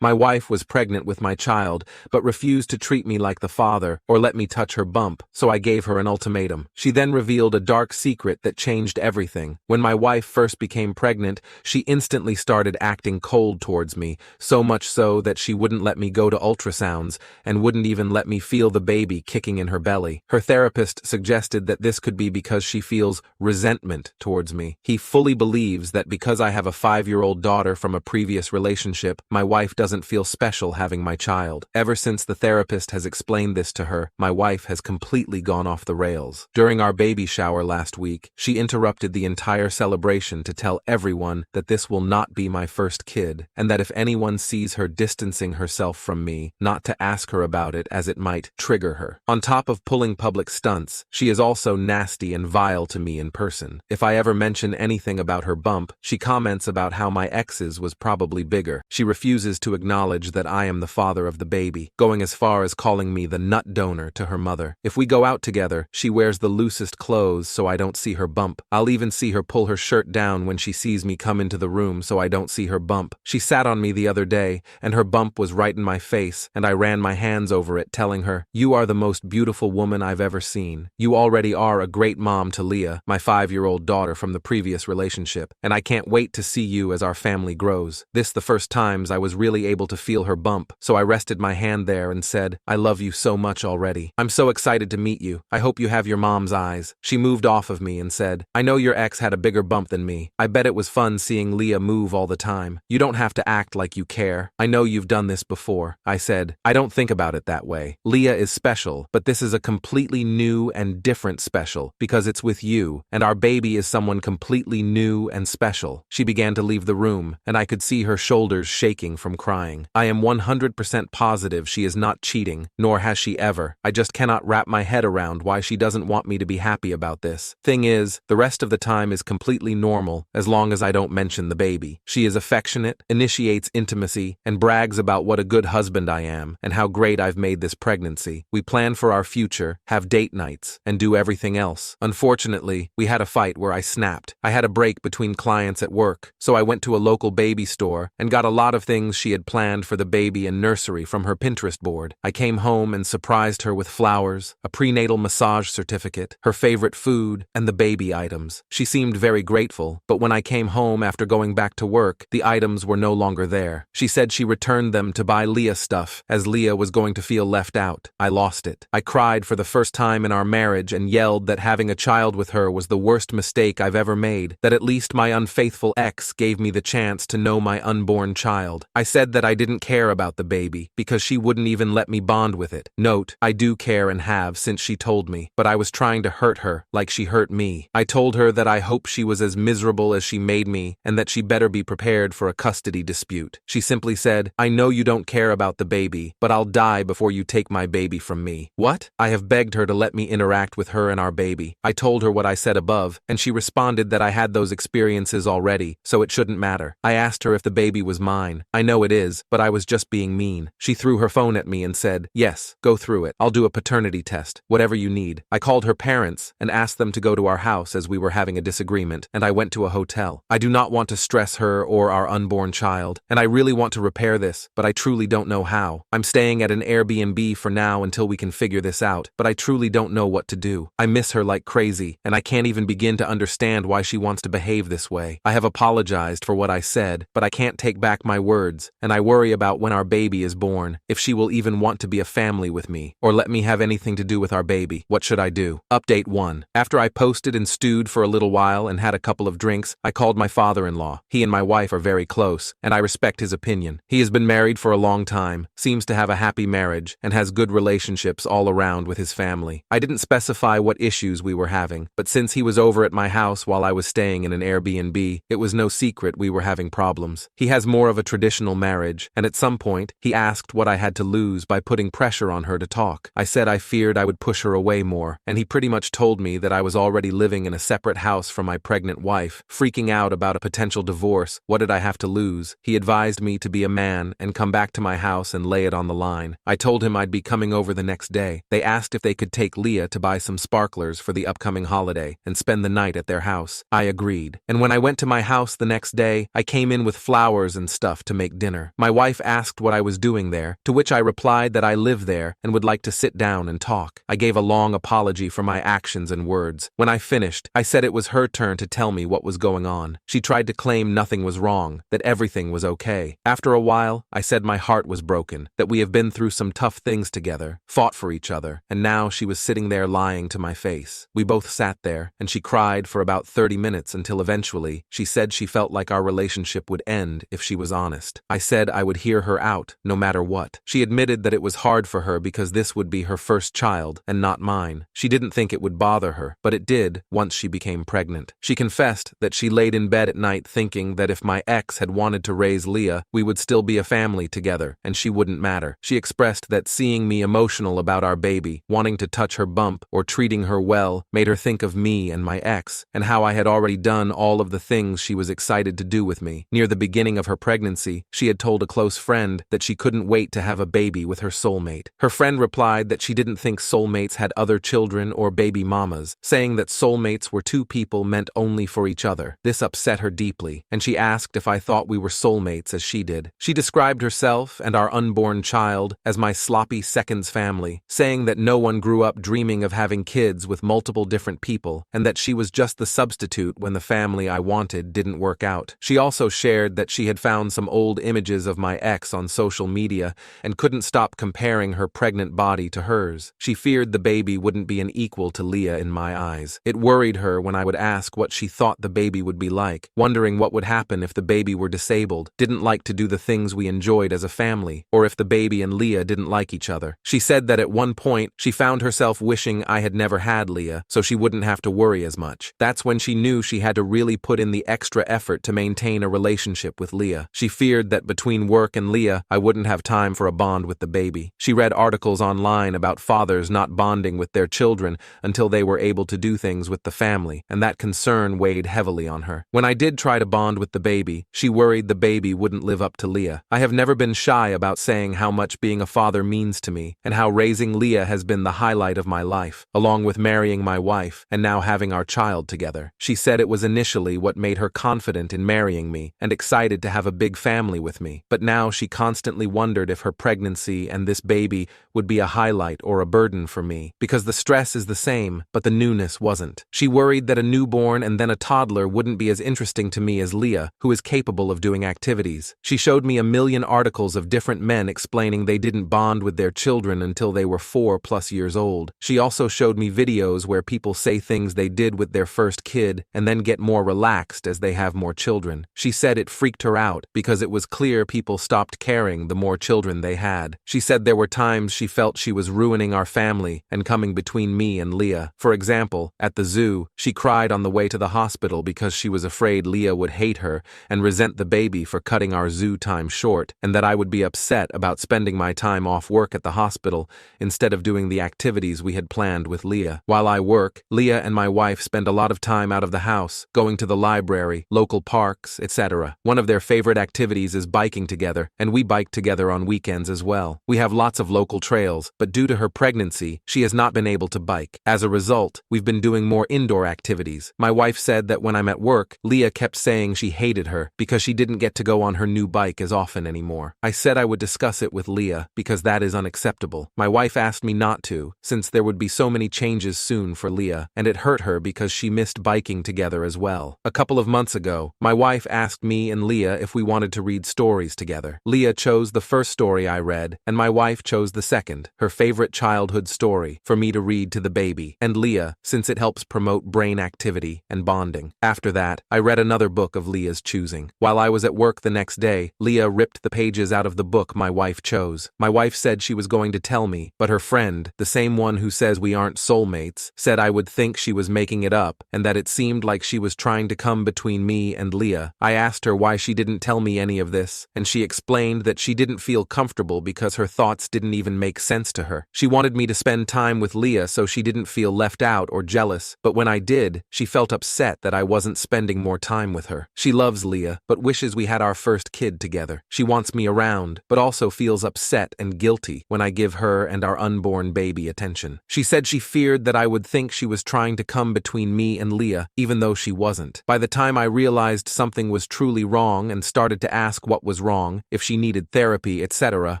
My wife was pregnant with my child, but refused to treat me like the father or let me touch her bump, so I gave her an ultimatum. She then revealed a dark secret that changed everything. When my wife first became pregnant, she instantly started acting cold towards me, so much so that she wouldn't let me go to ultrasounds and wouldn't even let me feel the baby kicking in her belly. Her therapist suggested that this could be because she feels resentment towards me. He fully believes that because I have a 5-year-old daughter from a previous relationship, my wife doesn't feel special having my child. Ever since the therapist has explained this to her, my wife has completely gone off the rails. During our baby shower last week, she interrupted the entire celebration to tell everyone that this will not be my first kid, and that if anyone sees her distancing herself from me, not to ask her about it as it might trigger her. On top of pulling public stunts, she is also nasty and vile to me in person. If I ever mention anything about her bump, she comments about how my ex's was probably bigger. She refuses to acknowledge that I am the father of the baby, going as far as calling me the nut donor to her mother. If we go out together, she wears the loosest clothes so I don't see her bump. I'll even see her pull her shirt down when she sees me come into the room so I don't see her bump. She sat on me the other day, and her bump was right in my face, and I ran my hands over it, telling her, "You are the most beautiful woman I've ever seen. You already are a great mom to Leah, my 5-year-old daughter from the previous relationship, and I can't wait to see you as our family grows." This the first times I was really able to feel her bump, so I rested my hand there and said, "I love you so much already. I'm so excited to meet you. I hope you have your mom's eyes." She moved off of me and said, "I know your ex had a bigger bump than me. I bet it was fun seeing Leah move all the time. You don't have to act like you care. I know you've done this before." I said, "I don't think about it that way. Leah is special, but this is a completely new and different special because it's with you, and our baby is someone completely new and special." She began to leave the room, and I could see her shoulders shaking from crying. I am 100% positive she is not cheating, nor has she ever. I just cannot wrap my head around why she doesn't want me to be happy about this. Thing is, the rest of the time is completely normal as long as I don't mention the baby. She is affectionate, initiates intimacy, and brags about what a good husband I am and how great I've made this pregnancy. We plan for our future, have date nights, and do everything else. Unfortunately, we had a fight where I snapped. I had a break between clients at work, so I went to a local baby store and got a lot of things she had planned for the baby and nursery from her Pinterest board. I came home and surprised her with flowers, a prenatal massage certificate, her favorite food, and the baby items. She seemed very grateful, but when I came home after going back to work, the items were no longer there. She said she returned them to buy Leah stuff, as Leah was going to feel left out. I lost it. I cried for the first time in our marriage and yelled that having a child with her was the worst mistake I've ever made, that at least my unfaithful ex gave me the chance to know my unborn child. I said that I didn't care about the baby because she wouldn't even let me bond with it. Note, I do care and have since she told me, but I was trying to hurt her like she hurt me. I told her that I hope she was as miserable as she made me and that she better be prepared for a custody dispute. She simply said, "I know you don't care about the baby, but I'll die before you take my baby from me." What? I have begged her to let me interact with her and our baby. I told her what I said above, and she responded that I had those experiences already, so it shouldn't matter. I asked her if the baby was mine. "I know it is, but I was just being mean." She threw her phone at me and said, "Yes, go through it. I'll do a paternity test, whatever you need." I called her parents and asked them to go to our house as we were having a disagreement, and I went to a hotel. I do not want to stress her or our unborn child, and I really want to repair this, but I truly don't know how. I'm staying at an Airbnb for now until we can figure this out, but I truly don't know what to do. I miss her like crazy, and I can't even begin to understand why she wants to behave this way. I have apologized for what I said, but I can't take back my words, and I worry about when our baby is born, if she will even want to be a family with me, or let me have anything to do with our baby. What should I do? Update 1. After I posted and stewed for a little while and had a couple of drinks, I called my father-in-law. He and my wife are very close, and I respect his opinion. He has been married for a long time, seems to have a happy marriage, and has good relationships all around with his family. I didn't specify what issues we were having, but since he was over at my house while I was staying in an Airbnb, it was no secret we were having problems. He has more of a traditional marriage, and at some point, he asked what I had to lose by putting pressure on her to talk. I said I feared I would push her away more, and he pretty much told me that I was already living in a separate house from my pregnant wife, freaking out about a potential divorce. What did I have to lose? He advised me to be a man and come back to my house and lay it on the line. I told him I'd be coming over the next day. They asked if they could take Leah to buy some sparklers for the upcoming holiday and spend the night at their house. I agreed, and when I went to my house the next day, I came in with flowers and stuff to make dinner. dinner. My wife asked what I was doing there, to which I replied that I live there and would like to sit down and talk. I gave a long apology for my actions and words. When I finished, I said it was her turn to tell me what was going on. She tried to claim nothing was wrong, that everything was okay. After a while, I said my heart was broken, that we have been through some tough things together, fought for each other, and now she was sitting there lying to my face. We both sat there, and she cried for about 30 minutes until eventually she said she felt like our relationship would end if she was honest. I said I would hear her out, no matter what. She admitted that it was hard for her because this would be her first child, and not mine. She didn't think it would bother her, but it did once she became pregnant. She confessed that she laid in bed at night thinking that if my ex had wanted to raise Leah, we would still be a family together, and she wouldn't matter. She expressed that seeing me emotional about our baby, wanting to touch her bump, or treating her well, made her think of me and my ex, and how I had already done all of the things she was excited to do with me. Near the beginning of her pregnancy, she had told a close friend that she couldn't wait to have a baby with her soulmate. Her friend replied that she didn't think soulmates had other children or baby mamas, saying that soulmates were two people meant only for each other. This upset her deeply, and she asked if I thought we were soulmates as she did. She described herself and our unborn child as my sloppy seconds family, saying that no one grew up dreaming of having kids with multiple different people, and that she was just the substitute when the family I wanted didn't work out. She also shared that she had found some old images of my ex on social media and couldn't stop comparing her pregnant body to hers. She feared the baby wouldn't be an equal to Leah in my eyes. It worried her when I would ask what she thought the baby would be like, wondering what would happen if the baby were disabled, didn't like to do the things we enjoyed as a family, or if the baby and Leah didn't like each other. She said that at one point, she found herself wishing I had never had Leah, so she wouldn't have to worry as much. That's when she knew she had to really put in the extra effort to maintain a relationship with Leah. She feared that between work and Leah, I wouldn't have time for a bond with the baby. She read articles online about fathers not bonding with their children until they were able to do things with the family, and that concern weighed heavily on her. When I did try to bond with the baby, she worried the baby wouldn't live up to Leah. I have never been shy about saying how much being a father means to me, and how raising Leah has been the highlight of my life, along with marrying my wife, and now having our child together. She said it was initially what made her confident in marrying me, and excited to have a big family with me, but now she constantly wondered if her pregnancy and this baby would be a highlight or a burden for me, because the stress is the same, but the newness wasn't. She worried that a newborn and then a toddler wouldn't be as interesting to me as Leah, who is capable of doing activities. She showed me a million articles of different men explaining they didn't bond with their children until they were 4+ years old. She also showed me videos where people say things they did with their first kid and then get more relaxed as they have more children. She said it freaked her out because it was clear people stopped caring the more children they had. She said there were times she felt she was ruining our family and coming between me and Leah. For example, at the zoo, she cried on the way to the hospital because she was afraid Leah would hate her and resent the baby for cutting our zoo time short, and that I would be upset about spending my time off work at the hospital instead of doing the activities we had planned with Leah. While I work, Leah and my wife spend a lot of time out of the house, going to the library, local parks, etc. One of their favorite activities is biking together, and we bike together on weekends as well. We have lots of local trails, but due to her pregnancy, she has not been able to bike. As a result, we've been doing more indoor activities. My wife said that when I'm at work, Leah kept saying she hated her because she didn't get to go on her new bike as often anymore. I said I would discuss it with Leah because that is unacceptable. My wife asked me not to, since there would be so many changes soon for Leah, and it hurt her because she missed biking together as well. A couple of months ago, my wife asked me and Leah if we wanted to read stories together. Leah chose the first story I read, and my wife chose the second, her favorite childhood story, for me to read to the baby, and Leah, since it helps promote brain activity and bonding. After that, I read another book of Leah's choosing. While I was at work the next day, Leah ripped the pages out of the book my wife chose. My wife said she was going to tell me, but her friend, the same one who says we aren't soulmates, said I would think she was making it up and that it seemed like she was trying to come between me and Leah. I asked her why she didn't tell me any of this, and she explained that she didn't feel comfortable because her thoughts didn't even make sense to her. She wanted me to spend time with Leah so she didn't feel left out or jealous, but when I did, she felt upset that I wasn't spending more time with her. She loves Leah, but wishes we had our first kid together. She wants me around, but also feels upset and guilty when I give her and our unborn baby attention. She said she feared that I would think she was trying to come between me and Leah, even though she wasn't. By the time I realized something was truly wrong and started to ask what was wrong, if she needed therapy, etc.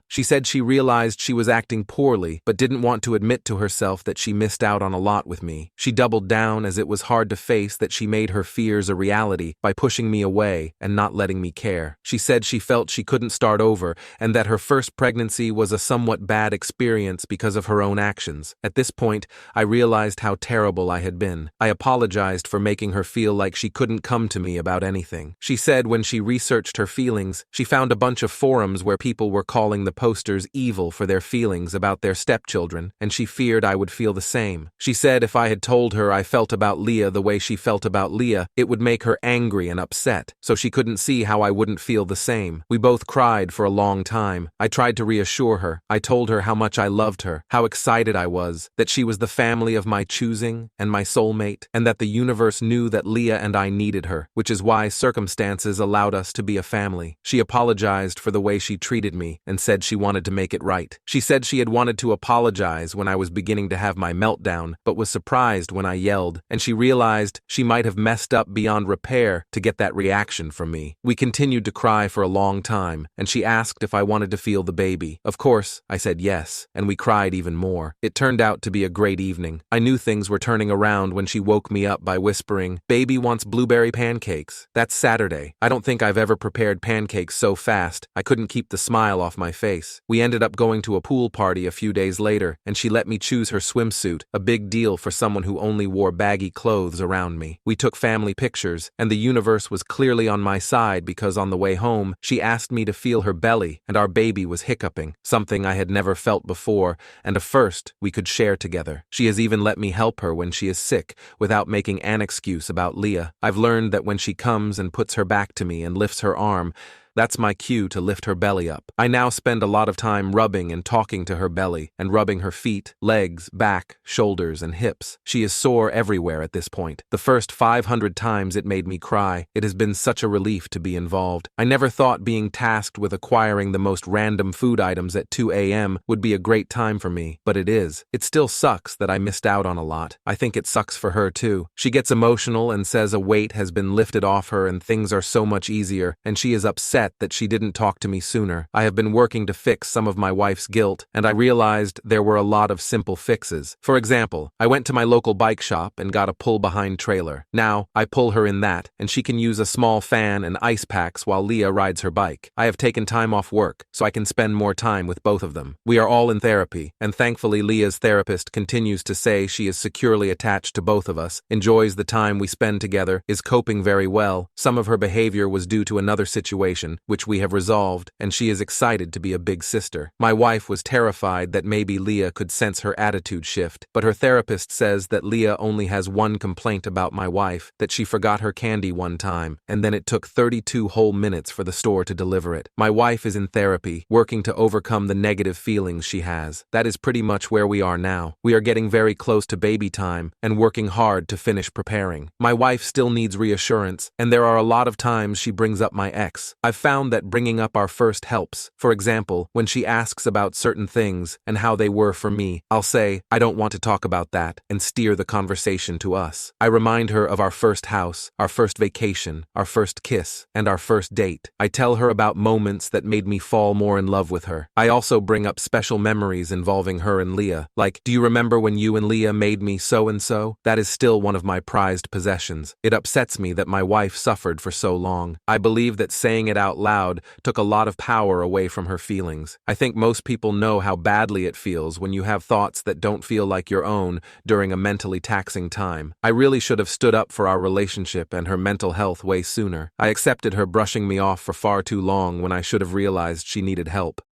She said she realized she was acting poorly, but didn't want to admit to herself that she missed out on a lot with me. She doubled down as it was hard to face that she made her fears a reality by pushing me away and not letting me care. She said she felt she couldn't start over and that her first pregnancy was a somewhat bad experience because of her own actions. At this point, I realized how terrible I had been. I apologized for making her feel like she couldn't come to me about anything. She said when she researched her feelings, she found a bunch of forums where people were calling the posters evil for their feelings about their stepchildren, and she feared I would feel the same. She said if I had told her I felt about Leah the way she felt about Leah, it would make her angry and upset, so she couldn't see how I wouldn't feel the same. We both cried for a long time. I tried to reassure her. I told her how much I loved her, how excited I was, that she was the family of my choosing and my soulmate, and that the universe knew that Leah and I needed her, which is why circumstances allowed us to be a family. She apologized for the way she treated me and said she wanted to make it right. She said she had wanted to apologize when I was beginning to have my meltdown, but was surprised when I yelled, and she realized she might have messed up beyond repair to get that reaction from me. We continued to cry for a long time, and she asked if I wanted to feel the baby. Of course, I said yes, and we cried even more. It turned out to be a great evening. I knew things were turning around when she woke me up by whispering, "Baby wants blueberry pancakes." That's Saturday. I don't think I've ever prepared pancakes so fast. I couldn't keep the smile off my face. We ended up going to a pool party a few days later, and she let me choose her swimsuit, a big deal for someone who only wore baggy clothes around me. We took family pictures, and the universe was clearly on my side because on the way home, she asked me to feel her belly, and our baby was hiccuping, something I had never felt before, and a first we could share together. She has even let me help her when she is sick, without making an excuse about Leah. I've learned that when she comes and puts her back to me and lifts her arm, that's my cue to lift her belly up. I now spend a lot of time rubbing and talking to her belly, and rubbing her feet, legs, back, shoulders, and hips. She is sore everywhere at this point. The first 500 times it made me cry. It has been such a relief to be involved. I never thought being tasked with acquiring the most random food items at 2 a.m. would be a great time for me, but it is. It still sucks that I missed out on a lot. I think it sucks for her too. She gets emotional and says a weight has been lifted off her and things are so much easier, and she is upset that she didn't talk to me sooner. I have been working to fix some of my wife's guilt, and I realized there were a lot of simple fixes. For example, I went to my local bike shop and got a pull-behind trailer. Now, I pull her in that, and she can use a small fan and ice packs while Leah rides her bike. I have taken time off work, so I can spend more time with both of them. We are all in therapy, and thankfully Leah's therapist continues to say she is securely attached to both of us, enjoys the time we spend together, is coping very well. Some of her behavior was due to another situation, which we have resolved, and she is excited to be a big sister. My wife was terrified that maybe Leah could sense her attitude shift, but her therapist says that Leah only has one complaint about my wife, that she forgot her candy one time, and then it took 32 whole minutes for the store to deliver it. My wife is in therapy, working to overcome the negative feelings she has. That is pretty much where we are now. We are getting very close to baby time, and working hard to finish preparing. My wife still needs reassurance, and there are a lot of times she brings up my ex. I've found that bringing up our first helps. For example, when she asks about certain things and how they were for me, I'll say, "I don't want to talk about that," and steer the conversation to us. I remind her of our first house, our first vacation, our first kiss, and our first date. I tell her about moments that made me fall more in love with her. I also bring up special memories involving her and Leah, like, "Do you remember when you and Leah made me so-and-so?" That is still one of my prized possessions. It upsets me that my wife suffered for so long. I believe that saying it out loud took a lot of power away from her feelings. I think most people know how badly it feels when you have thoughts that don't feel like your own during a mentally taxing time. I really should have stood up for our relationship and her mental health way sooner. I accepted her brushing me off for far too long when I should have realized she needed help.